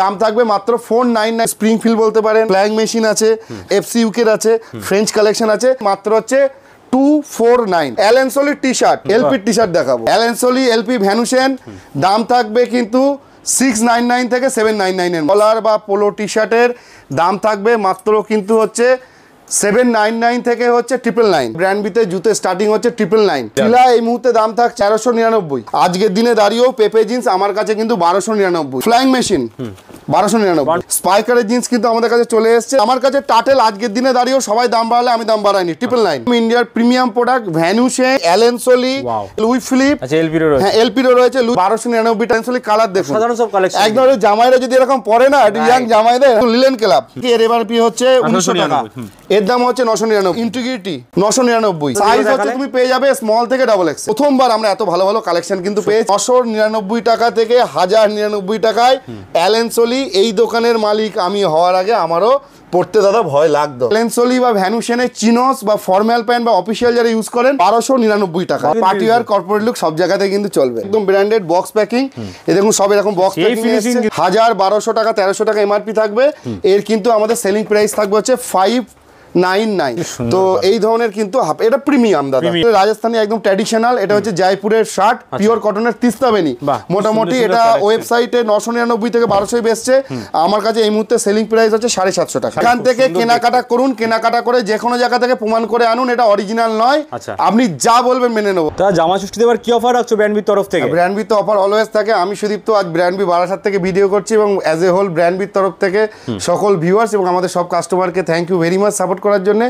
দাম থাকবে মাত্র 499। স্প্রিংফিল্ড বলতে পারেন, ফ্ল্যাং মেশিন আছে, এফসি ইউকের আছে, ফ্রেঞ্চ কালেকশন আছে, মাত্র হচ্ছে 249। Allen Solly T shirt, LP T shirt দেখাবো। অ্যালেন সলি এলপি ভ্যানুসেন, দাম থাকবে কিন্তু 699 থেকে 799 এর। কলার বা পোলো টি শার্টের দাম থাকবে মাত্র কিন্তু হচ্ছে 799 থেকে হচ্ছে 999। ব্র্যান্ড বিতে জুতো স্টার্টিং হচ্ছে 999। টিলা এই মুহূর্তে দাম থাকছে 1399। আজকের দিনে দাঁড়িয়েও পেপে জিন্স আমার কাছে কিন্তু 1299। Flying machine 1299। স্পাইকারের জিন্স কিন্তু আমাদের কাছে চলে এসেছে। আমার কাছে টাটেল আজকের দিনে দাঁড়িয়েও সবাই দাম বাড়ালে আমি দাম বাড়াইনি। 999। ইন্ডিয়ার premium product Van Heusen, Allen Solly, Louis Philippe, আচ্ছা এলপিরও রয়েছে। হ্যাঁ এলপিরও রয়েছে। 1299 অ্যালেন সলি কালার দেখুন, সাধারণ সব কালেকশন। একদম জামাইরা যদি এরকম পরে না, ইয়াং জামাইদের লিলেন ক্লাব। এর এমআরপি হচ্ছে 1900 টাকা, এর দাম হচ্ছে 999। ইন্টিগ্রিটি 999। সাইজ হচ্ছে তুমি পেয়ে যাবে স্মল থেকে ডাবল এক্স। প্রথমবার আমরা এত ভালো ভালো কালেকশন কিন্তু পেয়েছি 999 টাকা থেকে 1099 টাকায়। অ্যালেন সলি এই দোকানের মালিক আমি হওয়ার আগে আমারও পড়তে দাদা ভয় লাগতো। অ্যালেন সলি বা ভ্যানুসেনের চিনোস বা ফর্মাল প্যান্ট বা অফিসিয়াল যারা ইউজ করেন 1299 টাকা। পার্টি ওয়্যার, কর্পোরেট লুক সব জায়গাতে কিন্তু চলবে। একদম ব্র্যান্ডেড বক্স প্যাকিং, এ দেখুন সব এরকম বক্স প্যাকিং। 1200 টাকা 1300 টাকা এমআরপি থাকবে। এর কিন্তু আমাদের সেলিং প্রাইস থাকবে হচ্ছে 599। তো এই ধরনের কিন্তু এটা প্রিমিয়াম দাদা, রাজস্থানি একদম ট্র্যাডিশনাল। এটা হচ্ছে জয়পুরের শার্ট, পিওর কটনের তিস্তা বেনি। মোটামুটি এটা ওয়েবসাইটে 999 থেকে 1200 বেচছে। আমার কাছে এই মুহূর্তে সেলিং প্রাইস হচ্ছে 750 টাকা। এখান থেকে কেনাকাটা করুন, কেনাকাটা করে যে কোনো জায়গা থেকে প্রমাণ করে আনুন এটা অরিজিনাল নয়। আপনি যা বলবেন মেনে নেবো। তা জামা ষষ্ঠীতে এবার কি অফার রাখছো ব্র্যান্ডবির তরফ থেকে? ব্র্যান্ডবির তো অফার অলওয়েজ থাকে। আমি সুদীপ্ত আজ ব্র্যান্ডবি বারাসাত থেকে ভিডিও করছি এবং অ্যাজ এ হোল ব্র্যান্ডবির তরফ থেকে সকল ভিউয়ার্স এবং আমাদের সব কাস্টমারকে thank you very much support করার জন্য।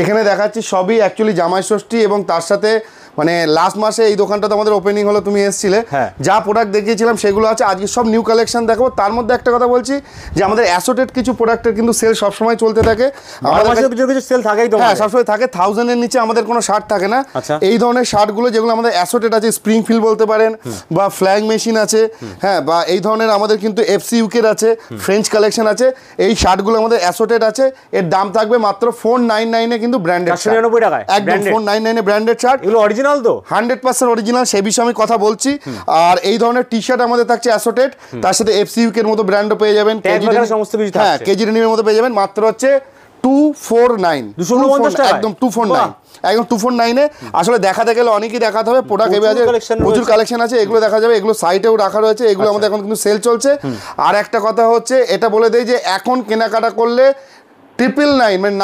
এখানে দেখাচ্ছি সবই অ্যাকচুয়ালি জামাই ষষ্ঠী এবং তার সাথে মানে লাস্ট মাসে এই দোকানটা তো আমাদের ওপেনিং হলো, তুমি এসেছিলে। যা প্রোডাক্ট দেখিয়েছিলাম সেগুলো আছে, আজকে সব নিউ কালেকশন দেখাবো। তার মধ্যে একটা কথা বলছি যে আমাদের অ্যাসোটেড কিছু প্রোডাক্টের কিন্তু সেল সবসময় চলতে থাকে। আমাদের কিছু সেল থাকেই তো, হ্যাঁ সবসময় থাকে। 1000 এর নিচে আমাদের কোনো শার্ট থাকে না। এই ধরনের শার্টগুলো যেগুলো আমাদের অ্যাসোটেড আছে, স্প্রিংফিল্ড বলতে পারেন বা ফ্ল্যাং মেশিন আছে, হ্যাঁ বা এই ধরনের আমাদের কিন্তু এফসি ইউকের আছে, ফ্রেঞ্চ কালেকশন আছে। এই শার্টগুলো আমাদের অ্যাসোটেড আছে। এর দাম থাকবে মাত্র 499 এ কিন্তু ব্র্যান্ডেড 999 টাকায়। একদম 499 এ ব্র্যান্ডেড শার্ট। এগুলো অরিজিনাল তো 100% অরিজিনাল, সেই বিষয়ে আমি কথা বলছি। আর এই ধরনের টি শার্ট আমাদের থাকছে অ্যাসোটেড, তার সাথে এফসি ইউকের মতো ব্র্যান্ডও পেয়ে যাবেন, হ্যাঁ কেজি রেনিমের মতো পেয়ে যাবেন। মাত্র হচ্ছে 249 একদম 249 একদম 249 এ। আসলে দেখাতে গেলে অনেকই দেখাতে হবে, প্রোডাক্ট প্রচুর কালেকশন আছে, এগুলো দেখা যাবে। এগুলো সাইটেও রাখা রয়েছে, এগুলো আমাদের এখন কিন্তু সেল চলছে। আর একটা কথা হচ্ছে এটা বলে দেই যে এখন কেনাকাটা করলে 999 মানে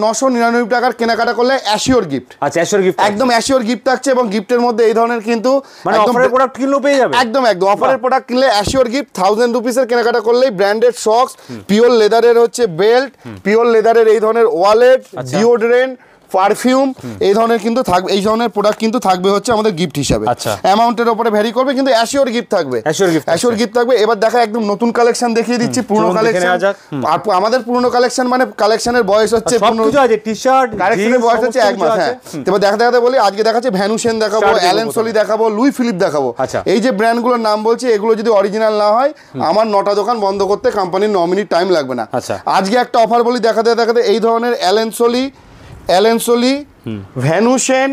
999 টাকার কেনাকাটা করলে অ্যাশিওর গিফট। আচ্ছা অ্যাশিওর গিফট, একদম অ্যাশিওর গিফট থাকছে। এবং গিফটের মধ্যে এই ধরনের কিন্তু মানে অফারের প্রোডাক্ট কিনলেও পেয়ে যাবে। একদম অফারের প্রোডাক্ট কিনলে অ্যাশিওর গিফট। 1000 রুপিসের কেনাকাটা করলেই ব্র্যান্ডেড সক্স, পিওর লেদারের হচ্ছে বেল্ট, পিওর লেদারের এই ধরনের ওয়ালেট, ডিওডোরেন্ট, পারফিউম, এই ধরনের কিন্তু থাকবে। এই ধরনের প্রোডাক্ট কিন্তু থাকবে হচ্ছে আমাদের গিফট হিসাবে। অ্যামাউন্টের উপরে ভ্যারি করবে কিন্তু অ্যাশিওর গিফট থাকবে। অ্যাশিওর গিফট থাকবে। এবার দেখা একদম নতুন কালেকশন দেখিয়ে দিচ্ছি, পুরনো কালেকশন। আর আমাদের পুরনো কালেকশন মানে কালেকশনের বয়স হচ্ছে টি-শার্ট কালেকশনের বয়স হচ্ছে 1 মাস। হ্যাঁ এবার দেখাতে বলি, আজকে দেখাচ্ছে ভ্যানুসেন দেখাবো, অ্যালেন সলি দেখাবো, লুই ফিলিপ দেখাবো। এই যে ব্র্যান্ডগুলোর নাম বলছি, এগুলো যদি অরিজিনাল না হয় আমার 9টা দোকান বন্ধ করতে কোম্পানির 9 মিনিট টাইম লাগবে না। আজকে একটা অফার বলি দেখাতে এই ধরনের অ্যালেন সলি ভ্যানুসেন,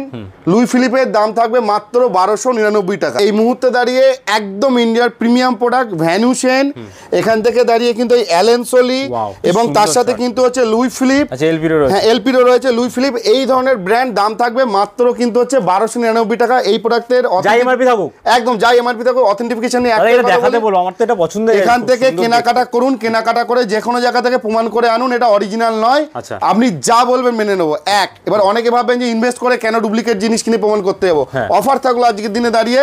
লুই ফিলিপের দাম থাকবে মাত্র 1299 টাকা। এই মুহূর্তে দাঁড়িয়ে একদম ইন্ডিয়ার প্রিমিয়াম প্রোডাক্ট ভ্যানুসেন, এখান থেকে দাঁড়িয়ে কিন্তু এই অ্যালেন সলি এবং তার সাথে কিন্তু হচ্ছে লুই ফিলিপ, হ্যাঁ এলপিরও রয়েছে, লুই ফিলিপ। এই ধরনের ব্র্যান্ড দাম থাকবে মাত্র কিন্তু হচ্ছে 1299 টাকা। এই প্রোডাক্টের একদম যাই এমআরপি থাকুক, অথেন্টিফিকেশন নিয়ে এখান থেকে কেনাকাটা করুন, কেনাকাটা করে যে কোনো জায়গা থেকে প্রমাণ করে আনুন এটা অরিজিনাল নয়। আপনি যা বলবেন মেনে নেবো। এবার অনেকে ভাববেন যে ইনভেস্ট করে কেন ডুপ্লিকেট জিনিস কিনে প্রমাণ করতে যাবো। অফার থাকলো আজকের দিনে দাঁড়িয়ে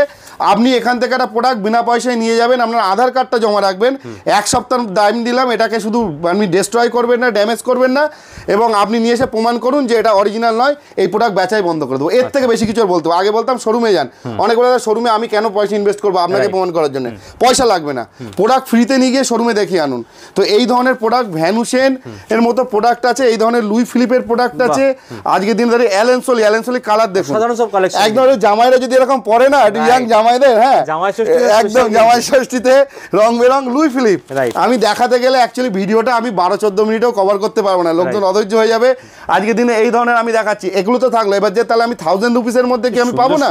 আপনি এখান থেকে একটা প্রোডাক্ট বিনা পয়সায় নিয়ে যাবেন, আপনার আধার কার্ডটা জমা রাখবেন, 1 সপ্তাহ টাইম দিলাম, এটাকে শুধু আপনি ডিস্ট্রয় করবেন না, ড্যামেজ করবেন না, এবং আপনি নিয়ে এসে প্রমাণ করুন যে এটা অরিজিনাল নয়, এই প্রোডাক্ট বেচাই বন্ধ করে দেবো। এর থেকে বেশি কিছু বলতে আগে বলতাম শোরুমে যান, অনেক বলে শোরুমে আমি কেন পয়সা ইনভেস্ট করবো আপনাকে প্রমাণ করার জন্য, পয়সা লাগবে না, প্রোডাক্ট ফ্রিতে নিয়ে গিয়ে শোরুমে দেখিয়ে আনুন। তো এই ধরনের প্রোডাক্ট ভ্যানুসেন এর মতো প্রোডাক্ট আছে, এই ধরনের লুই ফিলিপের প্রোডাক্ট আছে। আজকের দিনে দাঁড়িয়ে অ্যালেন সলি কালার দেখুন, সাধারণ সব কালেকশন একদম জামাইরা যদি এরকম পরে না, ইয়াং জামাইদের, হ্যাঁ একদম জামাই ষষ্ঠীতে রং বেরং লুই ফিলিপ। আমি দেখাতে গেলে অ্যাকচুয়ালি ভিডিওটা আমি 12-14 মিনিটেও কভার করতে পারবো না, লোকজন অধৈর্য হয়ে যাবে। আজকের দিনে এই ধরনের আমি দেখাচ্ছি, এগুলো তো থাকলো, এবার যে তাহলে আমি 1000 রুপিসের মধ্যে কি আমি পাবো না?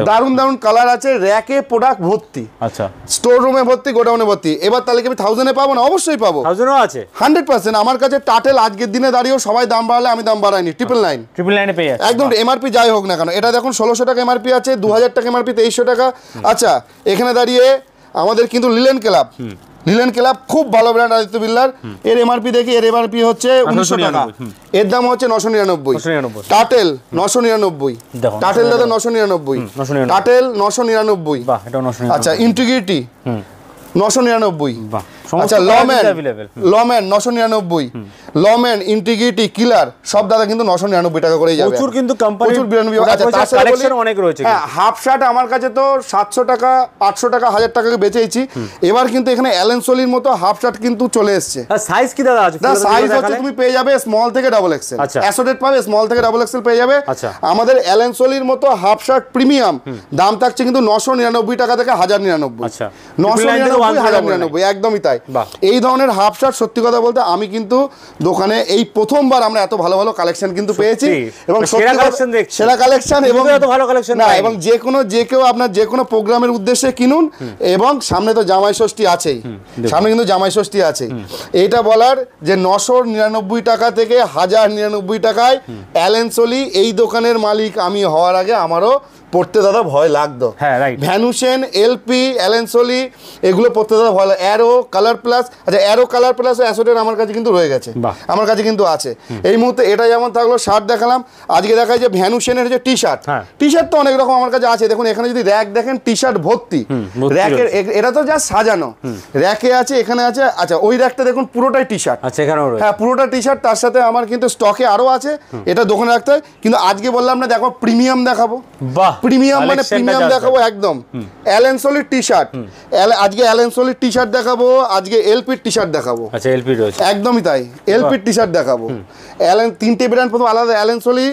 দারুণ দারুণ কালার আছে, র্যাকে প্রোডাক্ট ভর্তি, আচ্ছা স্টোর রুমে ভর্তি, গোডাউনে ভর্তি। এবার তাহলে কি আমি 1000 এ পাবো না? অবশ্যই পাবো, 1000 আছে 100%। আমার কাছে টাটেল আজকের দিনে দাঁড়িয়েও সবাই দাম বাড়ালে আমি দাম বাড়াইনি, 999 এ পেয়ে যাচ্ছে একদম এমআরপি যাই হোক না কেন। এটা দেখুন 1600 টাকা এমআরপি আছে, 2000 টাকা এমআরপি, 2300 টাকা। আচ্ছা এখানে দাঁড়িয়ে আমাদের কিন্তু লিলেন ক্লাব খুব ভালো ব্র্যান্ড আদিত্য বিল্লার, এর এমআরপি দেখি, এর এমআরপি হচ্ছে 1900 টাকা, এর দাম হচ্ছে 999। টাটেল 999, টাটেল দাদা 999, টাটেল 999। আচ্ছা ইন্টিগ্রিটি 999। আচ্ছা লম্যান 999, লম্যান ইন্টিগ্রিটি কিলার সব দাদা কিন্তু 999 টাকা করেই যাবে। প্রচুর কিন্তু কোম্পানি প্রচুর ব্র্যান্ড। আচ্ছা কালেকশন অনেক রয়েছে। হ্যাঁ হাফ শার্ট আমার কাছে তো 700 টাকা 800 টাকা 1000 টাকাকে বেচেইছি, এবার কিন্তু এখানে অ্যালেন সলির মতো হাফ শার্ট কিন্তু চলে এসেছে। সাইজ কি দাদা আছে? দাদা সাইজ হচ্ছে তুমি পেয়ে যাবে স্মল থেকে ডাবল এক্সেল, অ্যাসোডেট পাবে, স্মল থেকে ডাবল এক্সেল পেয়ে যাবে। আমাদের অ্যালেন সলির মতো হাফ শার্ট প্রিমিয়াম দাম থাকছে কিন্তু 999 টাকা থেকে 1099। আচ্ছা 999 1099 একদমই তাই। এই ধরনের হাফ শার্ট সত্যি কথা বলতে আমি কিন্তু দোকানে এই প্রথমবার আমরা এত ভালো ভালো কালেকশন কিন্তু পেয়েছি, এবং সেরা কালেকশন, এবং এত ভালো কালেকশন না, এবং যে কেউ আপনার যে কোনো প্রোগ্রামের উদ্দেশ্যে কিনুন, এবং সামনে তো জামাই ষষ্ঠী আছেই, সামনে কিন্তু জামাই ষষ্ঠী আছেই। এইটা বলার যে 999 টাকা থেকে 1099 টাকায় অ্যালেন সলি, এই দোকানের মালিক আমি হওয়ার আগে আমারও পড়তে দাদা ভয় লাগতো। ভ্যানুসেন, এলপি, অ্যালেন সলি এগুলো পড়তে দাদা ভয় লাগে। অ্যারো কালার প্লাস, আচ্ছা অ্যারো কালার প্লাস অ্যাসোডের আমার কাছে কিন্তু রয়ে গেছে, আমার কাছে কিন্তু আছে এই মুহূর্তে। এটা যেমন থাকলো শার্ট দেখালাম, আজকে দেখা যায় ভ্যানুসেনের যে টি শার্ট তো অনেক রকম আমার কাছে আছে। দেখুন এখানে যদি র্যাক দেখেন, টি শার্ট ভর্তি, র্যাকের এটা তো যা সাজানো, র্যাকে আছে, এখানে আছে। আচ্ছা ওই র্যাকটা দেখুন পুরোটাই টি শার্ট, হ্যাঁ পুরোটা টি শার্ট, তার সাথে আমার কিন্তু স্টকে আরো আছে, এটা দোকানে রাখতে হয়। কিন্তু আজকে বললাম না দেখো প্রিমিয়াম দেখাবো, প্রিমিয়াম মানে প্রিমিয়াম দেখাবো একদম। অ্যালেন সলির টি শার্ট, আজকে অ্যালেন সলির টি শার্ট দেখাবো, আজকে এলপির টি শার্ট দেখাবো। আচ্ছা এলপি রয়েছে, একদমই তাই, এলপির টি শার্ট দেখাবো। অ্যালেন তিনটে ব্র্যান্ড প্রথম আলাদা, অ্যালেন সলি,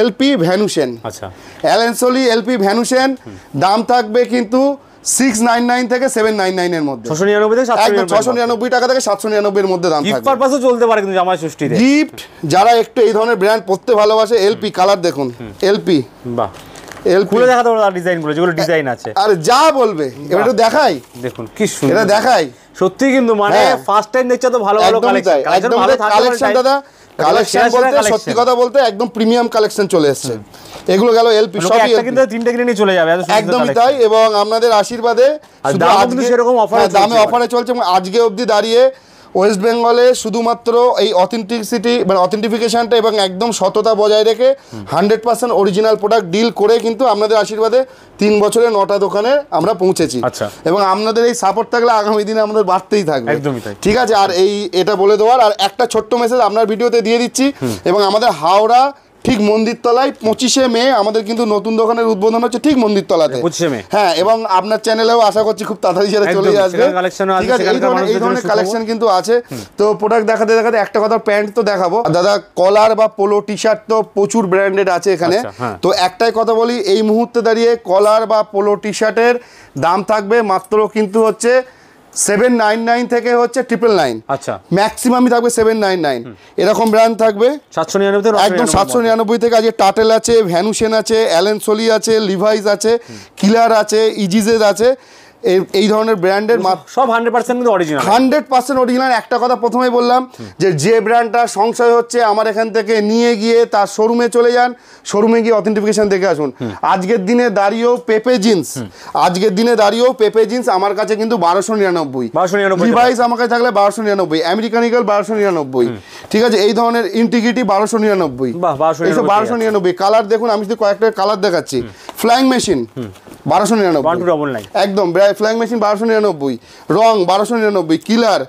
এলপি, ভ্যানুসেন। আচ্ছা অ্যালেন সলি, এলপি, ভ্যানুসেন দাম থাকবে কিন্তু 699 থেকে 799 এর মধ্যে, 699 টাকা থেকে 799 এর মধ্যে দাম থাকবে। গিফট পারপাসও চলতে পারে কিন্তু জামাই ষষ্ঠীতে। গিফট যারা একটু এই ধরনের ব্র্যান্ড পড়তে ভালোবাসে, এলপি কালার দেখুন, এলপি বাহ, খুলে দেখাতে পারো ডিজাইনগুলো, যেগুলো ডিজাইন আছে। আরে যা বলবে এবার একটু দেখাই, দেখুন কি সুন্দর, এটা দেখাই সত্যি কিন্তু মানে ফার্স্ট টাইম দেখছো তো ভালো ভালো কালেকশন, একদম কালেকশন দাদা, কালেকশন বলতে সত্যি কথা বলতে একদম প্রিমিয়াম কালেকশন চলে এসেছে। এগুলো গেল এলপি, সবই একটা কিন্তু তিনটে কিনে নিয়ে চলে যাবে, একদমই তাই। এবং আপনাদের আশীর্বাদে শুধু আজকে সেরকম অফারে দামে অফারে চলছে, এবং আজকে অবধি দাঁড়িয়ে ওয়েস্ট বেঙ্গলে শুধুমাত্র এই অথেন্টিসিটি মানে অথেন্টিফিকেশনটা এবং একদম সততা বজায় রেখে 100% অরিজিনাল প্রোডাক্ট ডিল করে কিন্তু আপনাদের আশীর্বাদে 3 বছরে 9টা দোকানে আমরা পৌঁছেছি। এবং আপনাদের এই সাপোর্ট থাকলে আগামী দিনে আমাদের বাড়তেই থাকবে, একদমই তাই, ঠিক আছে। আর এই এটা বলে দেওয়ার আর একটা ছোট্ট মেসেজ আপনার ভিডিওতে দিয়ে দিচ্ছি, এবং আমাদের হাওড়া ঠিক মন্দির তলায় 25শে মে আমাদের কিন্তু নতুন দোকানের উদ্বোধন হচ্ছে ঠিক মন্দির তলাতে, 25শে মে। হ্যাঁ, এবং আপনার চ্যানেলেও আশা করছি খুব তাড়াতাড়ি সেটা চলে আসবে, ঠিক আছে। এই ধরনের কালেকশন কিন্তু আছে। তো প্রোডাক্ট দেখাতে দেখাতে একটা কথা, প্যান্ট তো দেখাবো দাদা, কলার বা পোলো টি শার্ট তো প্রচুর ব্র্যান্ডেড আছে এখানে। তো একটাই কথা বলি, এই মুহূর্তে দাঁড়িয়ে কলার বা পোলো টি শার্টের দাম থাকবে মাত্র কিন্তু হচ্ছে 799 থেকে হচ্ছে 999। আচ্ছা ম্যাক্সিমামই থাকবে 799, এরকম ব্র্যান্ড থাকবে 799 একদম 799 থেকে। আজকে টাটেল আছে, ভ্যানুসেন আছে, অ্যালেন সলি আছে, লিভাইস আছে, কিলার আছে, ইজিজেস আছে, এই ধরনের ব্র্যান্ডের সব 100% কিন্তু অরিজিনাল, 100% অরিজিনাল। একটা কথা প্রথমেই বললাম যে ব্র্যান্ডটা সংশয় হচ্ছে আমার এখান থেকে নিয়ে গিয়ে তার শোরুমে চলে যান, শোরুমে গিয়ে অথেন্টিফিকেশন দেখে আসুন। আজকের দিনে দাঁড়িয়েও পেপে জিন্স, আমার কাছে কিন্তু 1299, লিভাইস আমার কাছে থাকলে 1299, আমেরিকান ইগল 1299, ঠিক আছে। এই ধরনের ইন্টিগ্রিটি 1299, 1299 কালার দেখুন, আমি শুধু কয়েকটা কালার দেখাচ্ছি। ফ্লাইং মেশিন 1299 একদম, ফ্লাইং মেশিন 1299, রং 1299,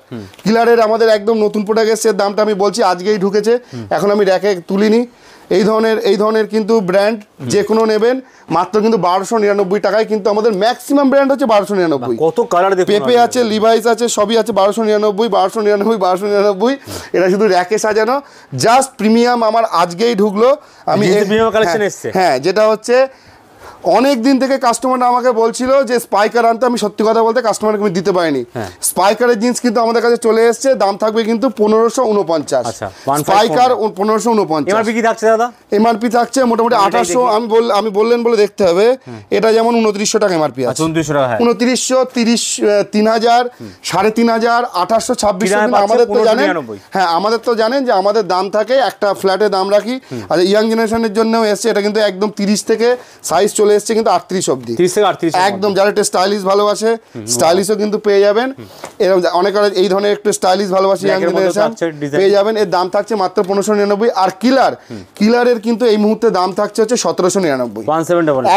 কিলারের আমাদের একদম নতুন প্রোডাক্ট এসছে, দামটা আমি বলছি আজকেই ঢুকেছে, এখন আমি র্যাকে তুলিনি। এই ধরনের কিন্তু ব্র্যান্ড যে কোনো নেবেন মাত্র কিন্তু 1299 টাকায়, কিন্তু আমাদের ম্যাক্সিমাম ব্র্যান্ড হচ্ছে 1299। কত কালার দেখুন, পেপে আছে, লিভাইস আছে, সবই আছে 1299। এটা শুধু র্যাকে সাজানো, জাস্ট প্রিমিয়াম। আমার আজকেই ঢুকলো, আমি প্রিমিয়াম কালেকশন এসেছে। হ্যাঁ, যেটা হচ্ছে অনেক দিন থেকে কাস্টমাররা আমাকে বলছিল যে স্পাইকার আনতে, আমি সত্যি কথা বলতে কাস্টমারকে আমি দিতে পারিনি। স্পাইকারের জিন্স কিন্তু আমাদের কাছে চলে এসেছে, দাম থাকবে কিন্তু 1549। স্পাইকার 1549। এমআরপি কি থাকছে দাদা? এমআরপি থাকছে মোটামুটি 1800। আমি বললেন বলে দেখতে হবে, এটা যেমন 2900 টাকা এমআরপি আছে। 2900 টাকা, 2900, 30, 3000, 3500, 2800, 2600। আমাদের তো জানেন, হ্যাঁ আমাদের তো জানেন যে আমাদের দাম থাকে, একটা ফ্ল্যাটে দাম রাখি। আর ইয়াং জেনারেশনের জন্যও এসছে, এটা কিন্তু একদম 30 থেকে সাইজ চলে এসছে কিন্তু 38 অবধি, 30 থেকে 38 একদম। যারা একটু স্টাইলিশ ভালোবাসে, স্টাইলিশও কিন্তু পেয়ে যাবেন। এরকম অনেক এই ধরনের একটু স্টাইলিশ ভালোবাসে ইয়াং জেনারেশন, পেয়ে যাবেন। এর দাম থাকছে মাত্র 1599। আর কিলারের কিন্তু এই মুহূর্তে দাম থাকছে হচ্ছে 1799।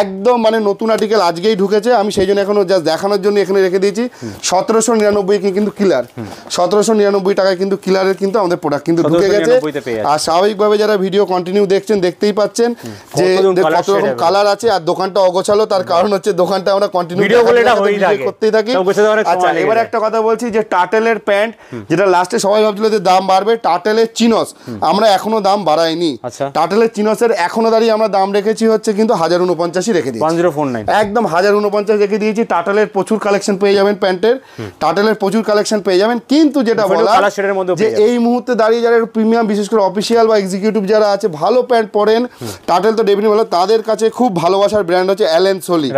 একদম মানে নতুন আর্টিকেল আজকেই ঢুকেছে, আমি সেই জন্য এখনো জাস্ট দেখানোর জন্য এখানে রেখে দিয়েছি। 1799 কিন্তু কিলার, 1799 টাকায় কিন্তু কিলারের কিন্তু আমাদের প্রোডাক্ট কিন্তু ঢুকে গেছে। আর স্বাভাবিকভাবে যারা ভিডিও কন্টিনিউ দেখছেন দেখতেই পাচ্ছেন যে কত রকম কালার আছে। আর দোকানটা অগোছালো, তার কারণ হচ্ছে দোকানটা আমরা কন্টিনিউ করতেই থাকি। আচ্ছা, এবার একটা কথা বলছি যে টাটেলের প্যান্ট, যেটা লাস্টে সবাই ভাবছিল যে দাম বাড়বে, টাটেলের চিনস আমরা এখনো দাম বাড়াইনি। টাটেলের চিনসের এখনো দাঁড়িয়ে আমরা দাম রেখেছি হচ্ছে কিন্তু 1049 রেখে দিয়েছি, 1049 একদম 1049 রেখে দিয়েছি। টাটেলের প্রচুর কালেকশন পেয়ে যাবেন, প্যান্টের টাটেলের প্রচুর কালেকশন পেয়ে যাবেন। কিন্তু যেটা বলা যে এই মুহূর্তে দাঁড়িয়ে যারা প্রিমিয়াম, বিশেষ করে অফিসিয়াল বা এক্সিকিউটিভ যারা আছে, ভালো প্যান্ট পরেন, টাটেল তো ডেফিনেটলি ভালো, তাদের কাছে খুব ভালোবাসার ব্র্যান্ড হচ্ছে অ্যালেন সোলি।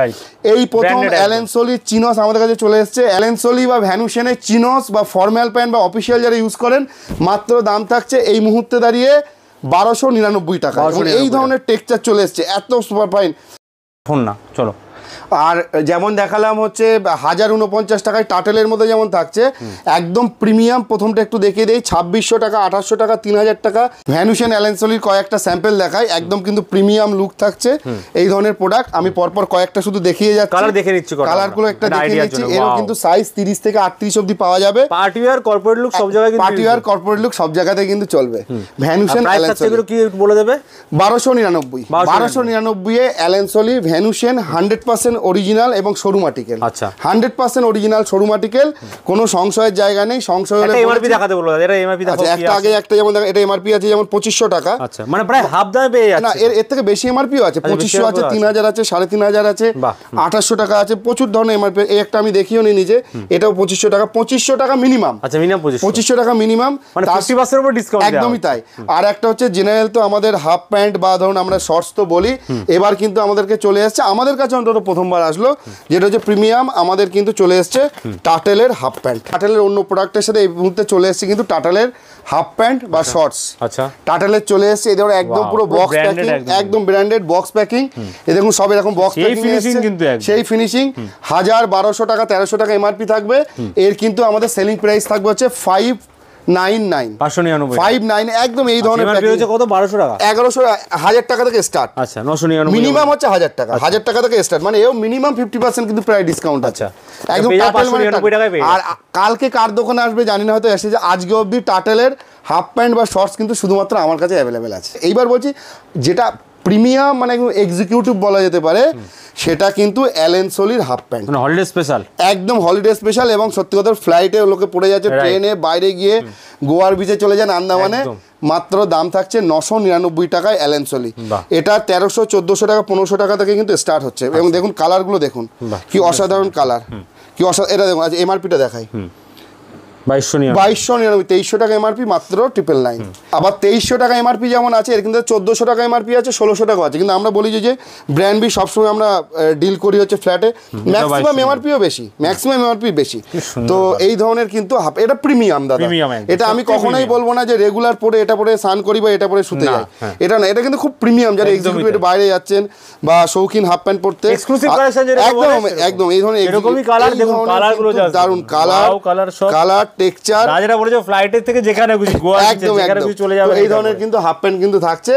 এই প্রথম অ্যালেন সোলির চিনস আমাদের কাছে চলে এসেছে। অ্যালেন সোলি বা ভ্যানুসেনের চিনস বা ফর্মাল প্যান্ট বা অফিসিয়াল যারা ইউজ করেন, মাত্র দাম থাকছে এই মুহূর্তে দাঁড়িয়ে 1299 টাকা। এই ধরনের টেক্সচার চলে এসেছে, এত সুপার ফাইন ফোন না। চলো, আর যেমন দেখালাম হচ্ছে 1049 টাকায় টাটেলের মধ্যে যেমন থাকছে একদম প্রিমিয়াম। প্রথমটা একটু দেখিয়ে দেই, 2600 টাকা, 2800 টাকা, 3000 টাকা। ভ্যানুসেন অ্যালেন সোলির কয়েকটা স্যাম্পল দেখাই, একদম কিন্তু প্রিমিয়াম লুক থাকছে এই ধরনের প্রোডাক্ট। আমি পরপর কয়েকটা শুধু দেখিয়ে যাচ্ছি, কালার দেখে নিচ্ছি, কালারগুলো একটা দেখে নিচ্ছি। এরও কিন্তু সাইজ 30 থেকে 38 অবধি পাওয়া যাবে। পার্টি ওয়্যার, কর্পোরেট লুক সব জায়গায়, পার্টি ওয়্যার, কর্পোরেট লুক সব জায়গাতে কিন্তু চলবে। ভ্যানুসেন অ্যালেন সোলি কি বলে দেবে? 1299 এ অ্যালেন সোলি ভ্যানুসেন 100% অরিজিনাল এবং শোরুম আর্টিকেল। আচ্ছা, 100% অরিজিনাল শোরুম আর্টিকেল, কোনো সংশয়ের জায়গা নেই। সংশয় হলে এমআরপি দেখাতে বলবো, এটা এমআরপি দেখাও। আচ্ছা, একটা আগে একটা যেমন এটা এমআরপি আছে যেমন 2500 টাকা। আচ্ছা, মানে প্রায় হাফ দামে পেয়ে যাচ্ছে। না, এর থেকে বেশি এমআরপিও আছে, 2500 আছে, 3000 আছে, 3500 আছে, 2800 টাকা আছে, প্রচুর ধরনের এমআরপি। এই একটা আমি দেখিও নি নিজে, এটাও 2500 টাকা, 2500 টাকা মিনিমাম। আচ্ছা, মিনিমাম 2500 টাকা মিনিমাম, মানে 50% উপর ডিসকাউন্ট। একদমই তাই। আর একটা হচ্ছে জেনারেল, তো আমাদের হাফ প্যান্ট বা ধরুন আমরা শর্টস তো বলি, এবার কিন্তু আমাদেরকে চলে আসছে, আমাদের কাছে অন্তত প্রথমবার আসলো, যেটা হচ্ছে প্রিমিয়াম। আমাদের কিন্তু চলে এসছে টাটেলের হাফ প্যান্ট। টাটেলের অন্য প্রোডাক্টের সাথে এই মুহূর্তে চলে এসছে কিন্তু টাটেলের হাফ প্যান্ট বা শর্টস। আচ্ছা, টাটেলের চলে এসছে, এদের একদম পুরো বক্স প্যাকিং, একদম ব্র্যান্ডেড বক্স প্যাকিং। এ দেখুন সব এরকম বক্স প্যাকিং কিন্তু সেই ফিনিশিং। 1200 টাকা, 1300 টাকা এমআরপি থাকবে। এর কিন্তু আমাদের সেলিং প্রাইস থাকবে হচ্ছে 599 একদম। এই ধরনের কত? 1200 টাকা, 1100, 1000 টাকা থেকে স্টার্ট। আচ্ছা, 999 মিনিমাম হচ্ছে 1000 টাকা, 1000 টাকা থেকে স্টার্ট, মানে এও মিনিমাম 50% কিন্তু প্রায় ডিসকাউন্ট আছে একদম। আর কালকে কার দোকানে আসবে জানি না, হয়তো এসেছে। আজকে অবধি টাটেলের হাফ প্যান্ট বা শর্টস কিন্তু শুধুমাত্র আমার কাছে অ্যাভেলেবেল আছে। এইবার বলছি যেটা প্রিমিয়াম মানে এক্সিকিউটিভ বলা যেতে পারে, সেটা কিন্তু অ্যালেন সোলির হাফ প্যান্ট, হলিডে স্পেশাল, একদম হলিডে স্পেশাল। এবং সত্যি কথা ফ্লাইটে লোকে পড়ে যাচ্ছে, ট্রেনে বাইরে গিয়ে গোয়ার বিচে চলে যান, আন্দামানে, মাত্র দাম থাকছে 999 টাকায় অ্যালেন সোলি। এটা 1300, 1400 টাকা, 1500 টাকা থেকে কিন্তু স্টার্ট হচ্ছে। এবং দেখুন কালারগুলো দেখুন কি অসাধারণ কালার, কি এটা দেখুন। আচ্ছা, এমআরপিটা দেখাই, 2299, 2300 টাকা এমআরপি, মাত্র 999। আবার 2300 টাকা এমআরপি যেমন আছে, এর কিন্তু 1400 টাকা এমআরপি আছে, 1600 টাকা আছে। কিন্তু আমরা বলি যে ব্র্যান্ড বি সবসময় আমরা ডিল করি হচ্ছে ফ্ল্যাটে, ম্যাক্সিমাম এমআরপিও বেশি, ম্যাক্সিমাম এমআরপি বেশি। তো এই ধরনের কিন্তু এটা প্রিমিয়াম দাদা, এটা আমি কখনোই বলবো না যে রেগুলার পরে এটা পরে স্নান করি বা এটা পরে শুতে যাই, এটা না। এটা কিন্তু খুব প্রিমিয়াম, যারা এক্সিকিউটিভ বাইরে যাচ্ছেন বা শৌখিন হাফ প্যান্ট পরতে, একদম একদম এই ধরনের দারুণ কালার, টেক্সচার, যেটা বলেছো ফ্লাইটের থেকে যেখানে খুশি গোয়া একদম যেখানে খুশি চলে যাবে, এই ধরনের কিন্তু হাফ প্যান্ট কিন্তু থাকছে।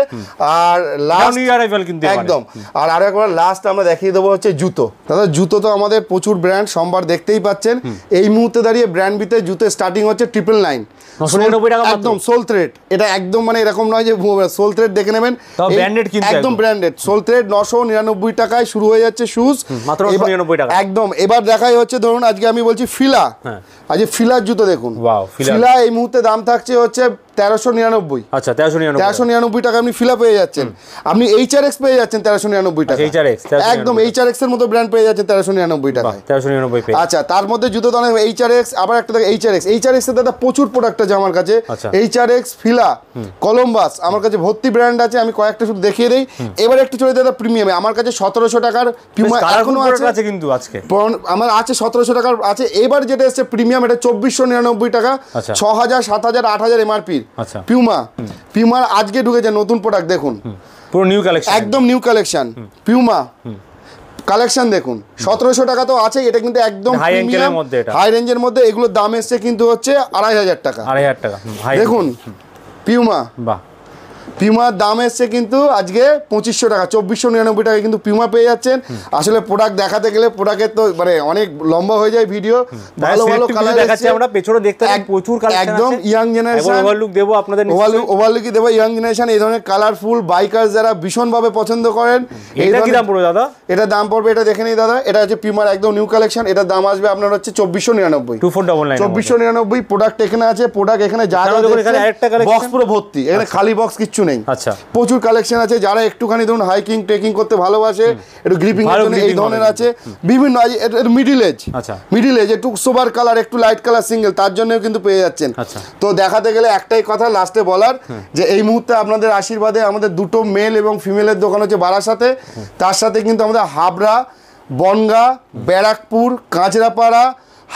আর লাস্ট নিউ অ্যারাইভাল কিন্তু একদম, আর আরেকবার লাস্ট আমরা দেখিয়ে দেবো হচ্ছে জুতো। দাদা জুতো তো আমাদের প্রচুর ব্র্যান্ড, সোমবার দেখতেই পাচ্ছেন। এই মুহূর্তে দাঁড়িয়ে ব্র্যান্ড বিতে জুতো স্টার্টিং হচ্ছে 999 টাকা, একদম সোল থ্রেড। এটা একদম মানে এরকম নয় যে সোল থ্রেড দেখে নেবেন, ব্র্যান্ডেড কিন্তু একদম ব্র্যান্ডেড সোল থ্রেড। 999 টাকায় শুরু হয়ে যাচ্ছে শুজ, মাত্র 999 টাকা একদম। এবার দেখাই হচ্ছে ধরুন আজকে আমি বলছি ফিলা, আজকে ফিলার জুতো দেখুন, ফিলা এই মুহূর্তে দাম থাকছে হচ্ছে 1399। আচ্ছা 1399 টাকা আপনি ফিলা পেয়ে যাচ্ছেন। আপনি HRX পেয়ে যাচ্ছেন 1399 টাকা, একদম HRX এর মতো ব্র্যান্ড পেয়ে যাচ্ছেন 1399 টাকায়। 1399 পেয়ে। আচ্ছা তার মধ্যে জুতো তো অনেক HRX, আবার একটা দেখো HRX এর দাদা প্রচুর প্রোডাক্ট আছে আমার কাছে। HRX, ফিলা, কলম্বাস আমার কাছে ভর্তি ব্র্যান্ড আছে, আমি কয়েকটা শুধু দেখিয়ে দেই। এবার একটু চলে দাদা প্রিমিয়ামে, আমার কাছে 1700 টাকার পিউমা এখনো আছে কিন্তু আজকে আমার আছে 1700 টাকার আছে। এবার যেটা এসেছে প্রিমিয়াম, এটা 2499 টাকা, 6000, 7000, 8000 এমআরপি পিউমার আজকে ঢুকেছে নতুন প্রোডাক্ট দেখুন, পুরো নিউ কালেকশন, একদম নিউ কালেকশন পিউমা কালেকশন দেখুন। 1700 টাকা তো আছে, এটা কিন্তু একদম প্রিমিয়াম হাই রেঞ্জের মধ্যে। এগুলোর দাম এসছে কিন্তু হচ্ছে 2500 টাকা, 2500 টাকা দেখুন পিউমা। বাহ, পিউমার দাম এসছে কিন্তু আজকে 2500 টাকা, 2499 টাকা কিন্তু পিউমা পেয়ে যাচ্ছেন। আসলে প্রোডাক্ট দেখাতে গেলে প্রোডাক্টের তো মানে অনেক লম্বা হয়ে যায় ভিডিও। ভালো ভালো কালার দেখাচ্ছি আমরা, পেছনে দেখতে প্রচুর কালার, একদম ইয়াং জেনারেশন। ওভারলুক দেবো আপনাদের, ওভারলুকই দেবো ইয়াং জেনারেশন। এই ধরনের কালারফুল বাইকার্স যারা ভীষণভাবে পছন্দ করেন। এটা কি দাম পড়বে দাদা? এটা দাম পড়বে, এটা দেখে নিই দাদা, এটা হচ্ছে পিউমার একদম নিউ কালেকশন। এটার দাম আসবে আপনার হচ্ছে 2499, 2499। প্রোডাক্ট এখানে আছে, প্রোডাক্ট এখানে যা যা বক্স পুরো ভর্তি, এখানে খালি বক্স কিচ্ছু নেই। আচ্ছা প্রচুর কালেকশন আছে। যারা একটুখানি ধরুন হাইকিং ট্রেকিং করতে ভালোবাসে, একটু গ্রিপিং এর জন্য এই ধরনের আছে বিভিন্ন। মিডিল এজ একটু সোবার কালার, একটু লাইট কালার সিঙ্গেল, তার জন্যও কিন্তু পেয়ে যাচ্ছেন। তো দেখাতে গেলে একটাই কথা লাস্টে বলার, যে এই মুহূর্তে আপনাদের আশীর্বাদে আমাদের দুটো মেল এবং ফিমেলের দোকান হচ্ছে বারাসাতে, তার সাথে কিন্তু আমাদের হাবড়া, বনগাঁ, ব্যারাকপুর, কাঁচরাপাড়া,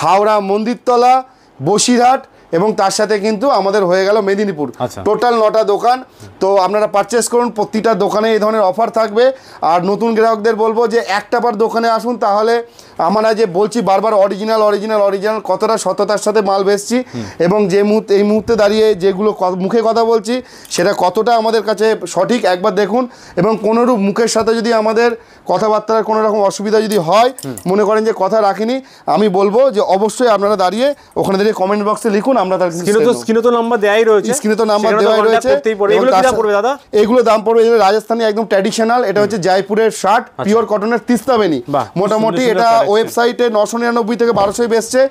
হাওড়া মন্দিরতলা, বসিরহাট এবং তার সাথে কিন্তু আমাদের হয়ে গেল মেদিনীপুর। টোটাল 9টা দোকান। তো আপনারা পারচেস করুন, প্রতিটা দোকানে এই ধরনের অফার থাকবে। আর নতুন গ্রাহকদের বলবো যে একটা বার দোকানে আসুন, তাহলে আমরা যে বলছি বারবার অরিজিনাল অরিজিনাল অরিজিনাল, কতটা সততার সাথে মাল বেচছি এবং যে মুহূর্তে এই মুহূর্তে দাঁড়িয়ে যেগুলো মুখে কথা বলছি সেটা কতটা আমাদের কাছে সঠিক একবার দেখুন। এবং কোনোরূপ মুখের সাথে যদি আমাদের কথাবার্তার কোনো রকম অসুবিধা যদি হয়, মনে করেন যে কথা রাখিনি, আমি বলবো যে অবশ্যই আপনারা দাঁড়িয়ে ওখানে দাঁড়িয়ে কমেন্ট বক্সে লিখুন, আমরা তার স্ক্রিনে তো নাম্বার দেওয়াই রয়েছে, স্ক্রিনে তো নাম্বার দেওয়াই রয়েছে। এগুলো দাম পড়বে রাজস্থানী একদম ট্র্যাডিশনাল। এটা হচ্ছে জয়পুরের শার্ট, পিওর কটনের, তিস্তা বেনি। মোটামুটি এটা ওয়েবসাইটে 999 থেকে 1200 বেচছে,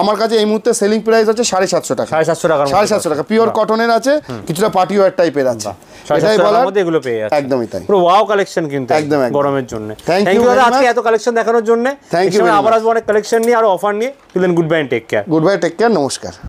আমার কাছে এই মুহূর্তে সেলিং প্রাইস হচ্ছে 750 টাকা, 750 টাকা। পিওর কটনের আছে, কিছুটা পার্টি ওয়্যার টাইপের আছে। এটাই বলার, এগুলো পেয়ে যাচ্ছে একদমই তাই। পুরো ওয়াও কালেকশন কিন্তু একদম গরমের জন্য। থ্যাংক ইউ দাদা আজকে এত কালেকশন দেখানোর জন্য। Thank you. আবার আসবো অনেক কালেকশন নিয়ে, আর অফার নিয়ে। Good bye, take care. Good bye, take care, নমস্কার।